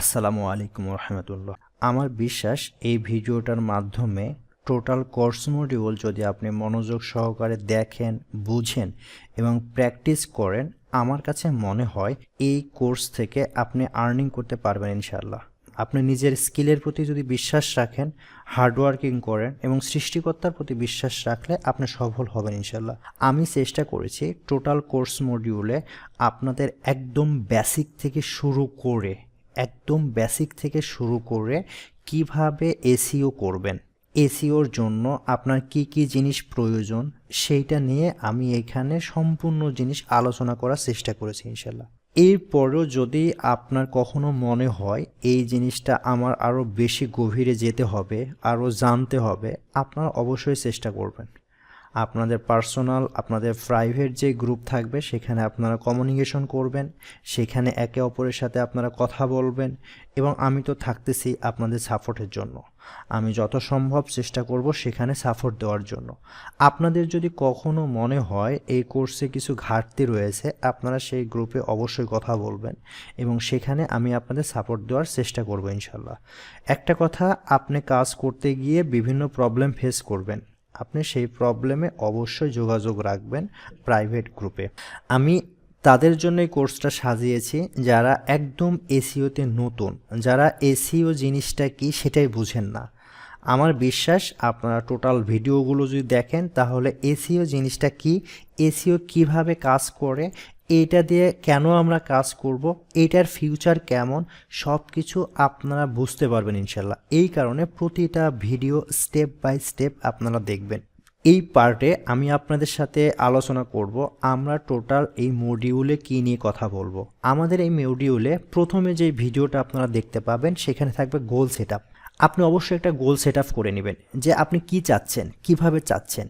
আসসালামু আলাইকুম রহমতুল্লাহ। আমার বিশ্বাস এই ভিডিওটার মাধ্যমে টোটাল কোর্স মডিউল যদি আপনি মনোযোগ সহকারে দেখেন, বুঝেন এবং প্র্যাকটিস করেন, আমার কাছে মনে হয় এই কোর্স থেকে আপনি আর্নিং করতে পারবেন ইনশাআল্লাহ। আপনি নিজের স্কিলের প্রতি যদি বিশ্বাস রাখেন, হার্ডওয়ার্কিং করেন এবং সৃষ্টিকর্তার প্রতি বিশ্বাস রাখলে আপনি সফল হবেন ইনশাআল্লাহ। আমি চেষ্টা করেছি টোটাল কোর্স মডিউলে আপনাদের একদম বেসিক থেকে শুরু করে কিভাবে এসইও করবেন, এসইওর জন্য আপনার কি কি জিনিস প্রয়োজন সেইটা নিয়ে আমি এখানে সম্পূর্ণ জিনিস আলোচনা করার চেষ্টা করেছি ইনশাল্লাহ। এরপরও যদি আপনার কখনো মনে হয় এই জিনিসটা আমার আরও বেশি গভীরে যেতে হবে, আরও জানতে হবে, আপনারা অবশ্যই চেষ্টা করবেন। আপনাদের পার্সোনাল, আপনাদের প্রাইভেট যে গ্রুপ থাকবে সেখানে আপনারা কমিউনিকেশন করবেন, সেখানে একে অপরের সাথে আপনারা কথা বলবেন এবং আমি তো থাকতেছি আপনাদের সাপোর্টের জন্য। আমি যত সম্ভব চেষ্টা করব সেখানে সাপোর্ট দেওয়ার জন্য। আপনাদের যদি কখনো মনে হয় এই কোর্সে কিছু ঘাটতি রয়েছে, আপনারা সেই গ্রুপে অবশ্যই কথা বলবেন এবং সেখানে আমি আপনাদের সাপোর্ট দেওয়ার চেষ্টা করব ইনশাল্লাহ। একটা কথা, আপনি কাজ করতে গিয়ে বিভিন্ন প্রবলেম ফেস করবেন, আপনি সেই প্রবলেমে অবশ্যই যোগাযোগ রাখবেন প্রাইভেট গ্রুপে। আমি তাদের জন্য এই কোর্সটা সাজিয়েছি যারা একদম এসইওতে নতুন, যারা এসইও জিনিসটা কি সেটাই বুঝেন না। আমার বিশ্বাস আপনারা টোটাল ভিডিওগুলো যদি দেখেন তাহলে এসইও জিনিসটা কি, এসইও কিভাবে কাজ করে, এইটা দিয়ে কেন আমরা কাজ করব, এইটার ফিউচার কেমন, সব কিছু আপনারা বুঝতে পারবেন ইনশাল্লাহ। এই কারণে প্রতিটা ভিডিও স্টেপ বাই স্টেপ আপনারা দেখবেন। এই পার্টে আমি আপনাদের সাথে আলোচনা করব আমরা টোটাল এই মডিউলে কী নিয়ে কথা বলবো। আমাদের এই মডিউলে প্রথমে যে ভিডিওটা আপনারা দেখতে পাবেন সেখানে থাকবে গোল সেট আপ। আপনি অবশ্যই একটা গোল সেট আপ করে নেবেন যে আপনি কি চাচ্ছেন, কিভাবে চাচ্ছেন,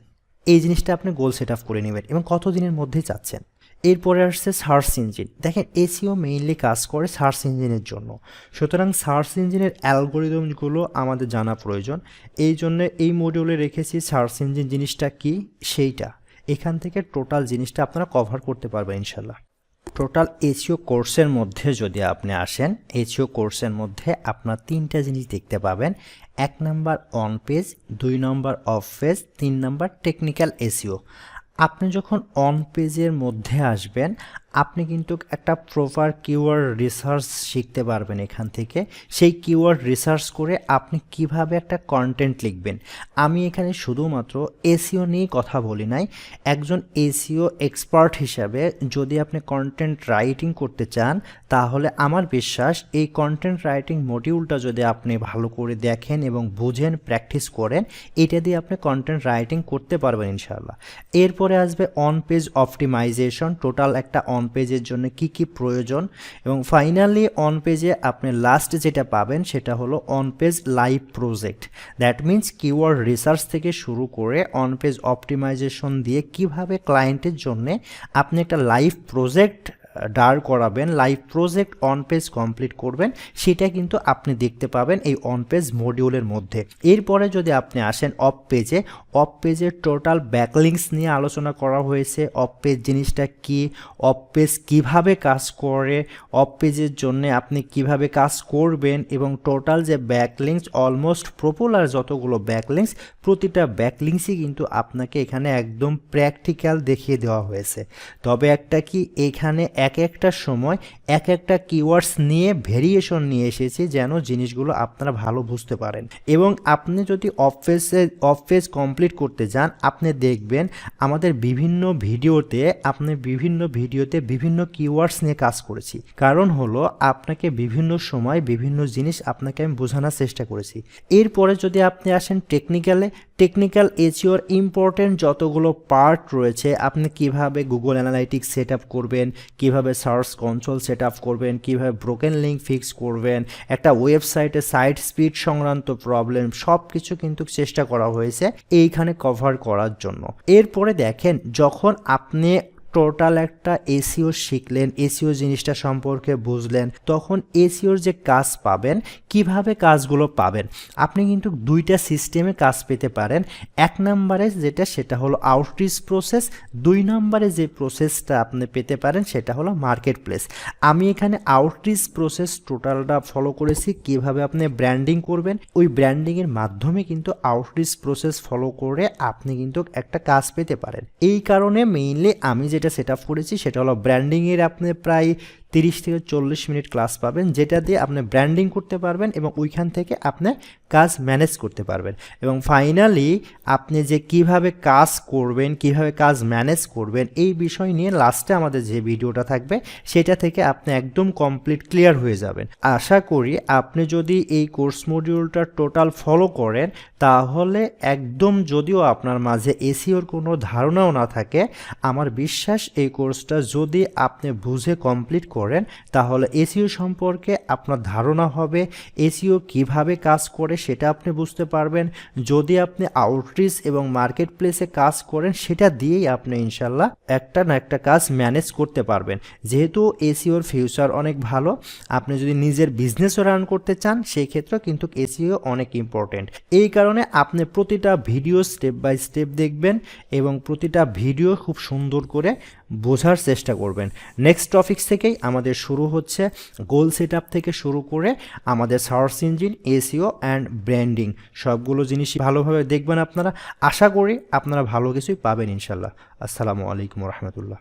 এই জিনিসটা আপনি গোল সেট আপ করে নেবেন এবং কত দিনের মধ্যে চাচ্ছেন। এরপরে আসছে সার্চ ইঞ্জিন। দেখেন এসইও মেইনলি কাজ করে সার্চ ইঞ্জিনের জন্য, সুতরাং সার্চ ইঞ্জিনের অ্যালগোরিদমগুলো আমাদের জানা প্রয়োজন। এই জন্য এই মডিউলে রেখেছি সার্চ ইঞ্জিন জিনিসটা কি সেইটা। এখান থেকে টোটাল জিনিসটা আপনারা কভার করতে পারবেন ইনশাল্লাহ। টোটাল এসইও কোর্সের মধ্যে যদি আপনি আসেন, এসইও কোর্সের মধ্যে আপনার তিনটা জিনিস দেখতে পাবেন। 1 number on page, 2 number of page, 3 number technical SEO. আপনি যখন অন পেজের মধ্যে আসবেন আপনি কিন্তু একটা প্রপার কিওয়ার্ড রিসার্চ শিখতে পারবেন এখান থেকে। সেই কিওয়ার্ড রিসার্চ করে আপনি কিভাবে একটা কন্টেন্ট লিখবেন। আমি এখানে শুধুমাত্র এসইও নিয়েই কথা বলি নাই। একজন এসইও এক্সপার্ট হিসাবে যদি আপনি কন্টেন্ট রাইটিং করতে চান তাহলে আমার বিশ্বাস এই কন্টেন্ট রাইটিং মডিউলটা যদি আপনি ভালো করে দেখেন এবং বুঝেন, প্র্যাকটিস করেন, এটা দিয়ে আপনি কন্টেন্ট রাইটিং করতে পারবেন ইনশাআল্লাহ। এরপরে আসবে অন পেজ অপটিমাইজেশন, টোটাল একটা অন পেজের জন্য কি কি প্রয়োজন, এবং ফাইনালি অন পেজে আপনি লাস্ট যেটা পাবেন সেটা হলো on page live project. That means keyword research থেকে শুরু করে অন পেজ অপটিমাইজেশন দিয়ে কিভাবে ক্লায়েন্টের জন্য আপনি একটা লাইভ প্রজেক্ট দাঁড় করাবেন, live project on page complete করবেন, সেটা কিন্তু আপনি দেখতে পাবেন এই অন পেজ মডিউলের মধ্যে। এরপরে যদি আপনি আসেন অফ পেজে, অফ পেজের টোটাল ব্যাকলিংস নিয়ে আলোচনা করা হয়েছে। অফ পেজ জিনিসটা কি, অফ পেজ কীভাবে কাজ করে, অফ পেজের জন্য আপনি কিভাবে কাজ করবেন এবং টোটাল যে ব্যাকলিংস, অলমোস্ট পপুলার যতগুলো ব্যাকলিংস, প্রতিটা ব্যাকলিংসই কিন্তু আপনাকে এখানে একদম প্র্যাকটিক্যাল দেখিয়ে দেওয়া হয়েছে। তবে একটা কি, এখানে এক একটা সময় এক একটা কিওয়ার্ডস নিয়ে ভেরিয়েশন নিয়ে এসেছি যেন জিনিসগুলো আপনারা ভালো বুঝতে পারেন। এবং আপনি যদি অফ পেজ কমপ্লিট করতে যান আপনি দেখবেন আমাদের বিভিন্ন ভিডিওতে বিভিন্ন কিওয়ার্ডস নিয়ে কাজ করেছি। কারণ হলো আপনাকে বিভিন্ন সময় বিভিন্ন জিনিস আপনাকে আমি বোঝানোর চেষ্টা করেছি। এরপরে যদি আপনি আসেন টেকনিক্যাল এসইওর ইম্পর্টেন্ট যতগুলো পার্ট রয়েছে, আপনি কিভাবে গুগল অ্যানালাইটিক্স সেট আপ করবেন, কিভাবে সার্চ কন্ট্রোল সেট আপ করবেন, কিভাবে ব্রোকেন লিঙ্ক ফিক্স করবেন, একটা ওয়েবসাইটে সাইট স্পিড সংক্রান্ত প্রবলেম, সব কিছু কিন্তু চেষ্টা করা হয়েছে এইখানে কভার করার জন্য। এরপরে দেখেন যখন আপনি টোটাল একটা এসইও শিখলেন, এসইও জিনিসটা সম্পর্কে বুঝলেন, তখন এসইওর যে কাজ পাবেন, কিভাবে কাজগুলো পাবেন, আপনি কিন্তু দুইটা সিস্টেমে কাজ পেতে পারেন। এক নম্বরে যেটা সেটা হলো আউটরিচ প্রসেস, 2 নম্বরে যে প্রসেসটা আপনি পেতে পারেন সেটা হলো মার্কেট প্লেস। আমি এখানে আউটরিচ প্রসেস টোটালটা ফলো করেছি, কিভাবে আপনি ব্র্যান্ডিং করবেন, ওই ব্র্যান্ডিংয়ের মাধ্যমে কিন্তু আউটরিচ প্রসেস ফলো করে আপনি কিন্তু একটা কাজ পেতে পারেন। এই কারণে মেইনলি আমি যেটা সেট আপ করেছি সেটা হলো ব্র্যান্ডিংয়ের আপনি প্রায় 30 থেকে 40 মিনিট ক্লাস পাবেন, যেটা দিয়ে আপনি ব্র্যান্ডিং করতে পারবেন এবং ওইখান থেকে আপনি কাজ ম্যানেজ করতে পারবেন। এবং ফাইনালি আপনি যে কিভাবে কাজ করবেন, কিভাবে কাজ ম্যানেজ করবেন, এই বিষয় নিয়ে লাস্টে আমাদের যে ভিডিওটা থাকবে সেটা থেকে আপনি একদম কমপ্লিট ক্লিয়ার হয়ে যাবেন। আশা করি আপনি যদি এই কোর্স মডিউলটা টোটাল ফলো করেন তাহলে একদম, যদিও আপনার মাঝে এসইওর কোনো ধারণাও না থাকে, আমার বিশ্বাস এই কোর্সটা যদি আপনি বুঝে কমপ্লিট করেন তাহলে এসইও সম্পর্কে আপনার ধারণা হবে, এসইও কিভাবে কাজ করে সেটা আপনি বুঝতে পারবেন। যদি আপনি আউটরিচ এবং মার্কেট প্লেসে কাজ করেন সেটা দিয়েই আপনি ইনশাল্লাহ একটা না একটা কাজ ম্যানেজ করতে পারবেন। যেহেতু এসইওর ফিউচার অনেক ভালো, আপনি যদি নিজের বিজনেসও রান করতে চান সেই ক্ষেত্রেও কিন্তু এসইও অনেক ইম্পর্টেন্ট। এই কারণে আপনি প্রতিটা ভিডিও স্টেপ বাই স্টেপ দেখবেন এবং প্রতিটা ভিডিও খুব সুন্দর করে বোঝার চেষ্টা করবেন। নেক্সট টপিকস থেকেই আমাদের শুরু হচ্ছে গোল সেট আপ থেকে শুরু করে আমাদের search engine, SEO and branding, সবগুলো জিনিসই ভালোভাবে দেখবেন আপনারা। আশা করি আপনারা ভালো কিছুই পাবেন ইনশাল্লাহ। আসসালামু আলাইকুম রহমতুল্লাহ।